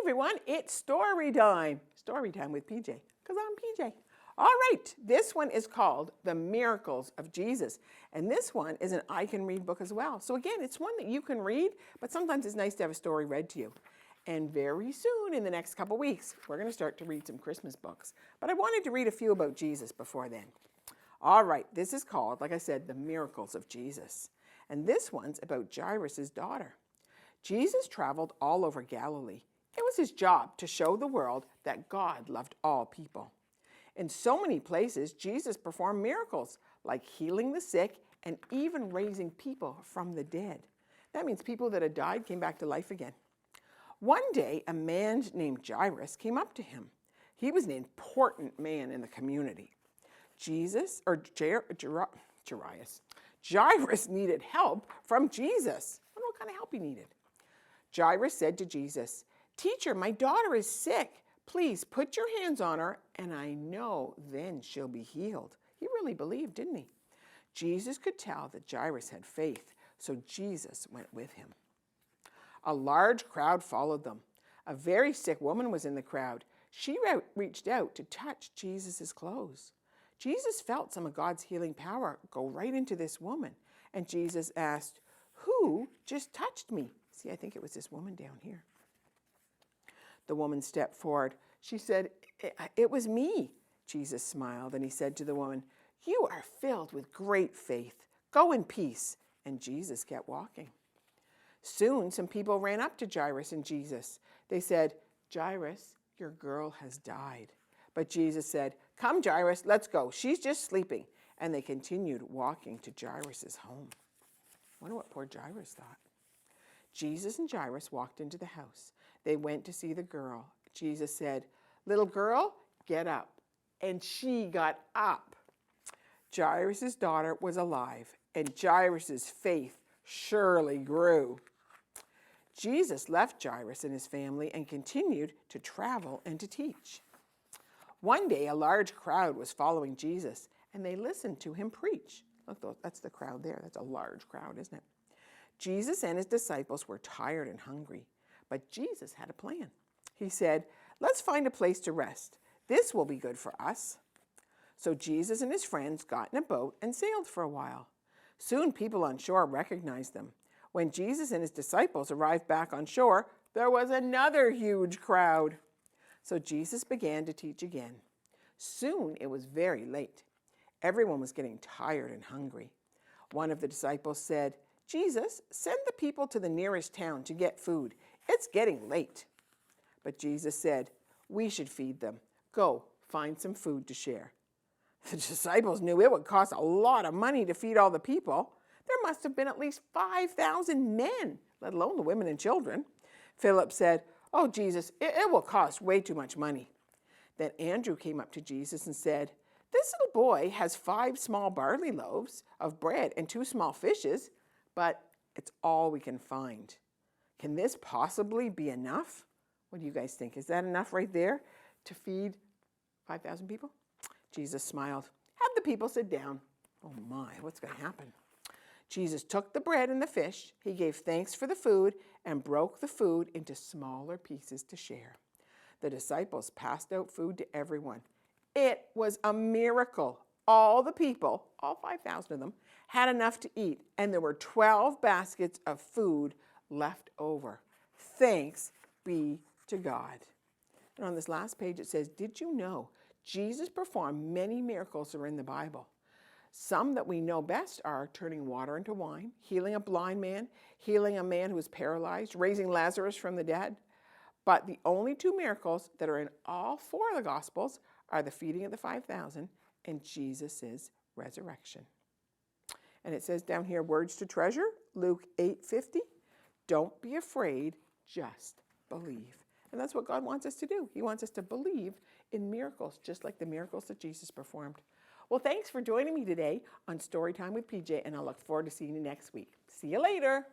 everyone, it's story time. Story time with PJ, because I'm PJ. All right, this one is called The Miracles of Jesus. And this one is an I Can Read book as well. So again, it's one that you can read, but sometimes it's nice to have a story read to you. And very soon, in the next couple weeks, we're going to start to read some Christmas books. But I wanted to read a few about Jesus before then. All right, this is called, like I said, The Miracles of Jesus. And this one's about Jairus' daughter. Jesus traveled all over Galilee. It was his job to show the world that God loved all people. In so many places, Jesus performed miracles, like healing the sick and even raising people from the dead. That means people that had died came back to life again. One day, a man named Jairus came up to him. He was an important man in the community. Jairus needed help from Jesus. I don't know what kind of help he needed. Jairus said to Jesus, "Teacher, my daughter is sick. Please put your hands on her, and I know then she'll be healed." He really believed, didn't he? Jesus could tell that Jairus had faith, so Jesus went with him. A large crowd followed them. A very sick woman was in the crowd. She reached out to touch Jesus' clothes. Jesus felt some of God's healing power go right into this woman, and Jesus asked, "Who just touched me?" See, I think it was this woman down here. The woman stepped forward. She said, "It was me." Jesus smiled, and he said to the woman, "You are filled with great faith. Go in peace." And Jesus kept walking. Soon, some people ran up to Jairus and Jesus. They said, "Jairus, your girl has died." But Jesus said, "Come, Jairus, let's go. She's just sleeping." And they continued walking to Jairus' home. I wonder what poor Jairus thought. Jesus and Jairus walked into the house. They went to see the girl. Jesus said, "Little girl, get up." And she got up. Jairus' daughter was alive, and Jairus' faith surely grew. Jesus left Jairus and his family and continued to travel and to teach. One day, a large crowd was following Jesus, and they listened to him preach. Look, that's the crowd there. That's a large crowd, isn't it? Jesus and his disciples were tired and hungry, but Jesus had a plan. He said, "Let's find a place to rest. This will be good for us." So Jesus and his friends got in a boat and sailed for a while. Soon people on shore recognized them. When Jesus and his disciples arrived back on shore, there was another huge crowd. So Jesus began to teach again. Soon it was very late. Everyone was getting tired and hungry. One of the disciples said, "Jesus, send the people to the nearest town to get food. It's getting late." But Jesus said, "We should feed them. Go, find some food to share." The disciples knew it would cost a lot of money to feed all the people. There must have been at least 5,000 men, let alone the women and children. Philip said, "Oh, Jesus, it will cost way too much money." Then Andrew came up to Jesus and said, "This little boy has 5 small barley loaves of bread and 2 small fishes, but it's all we can find. Can this possibly be enough?" What do you guys think? Is that enough right there to feed 5,000 people? Jesus smiled. "Have the people sit down." Oh my, what's going to happen? Jesus took the bread and the fish. He gave thanks for the food and broke the food into smaller pieces to share. The disciples passed out food to everyone. It was a miracle. All the people, all 5,000 of them, had enough to eat, and there were 12 baskets of food left over. Thanks be to God. And on this last page it says, "Did you know Jesus performed many miracles that are in the Bible? Some that we know best are turning water into wine, healing a blind man, healing a man who was paralyzed, raising Lazarus from the dead. But the only 2 miracles that are in all 4 of the Gospels are the feeding of the 5,000 and Jesus' resurrection." And it says down here, words to treasure, Luke 8:50. Don't be afraid, just believe. And that's what God wants us to do. He wants us to believe in miracles, just like the miracles that Jesus performed. Well, thanks for joining me today on Storytime with PJ, and I look forward to seeing you next week. See you later.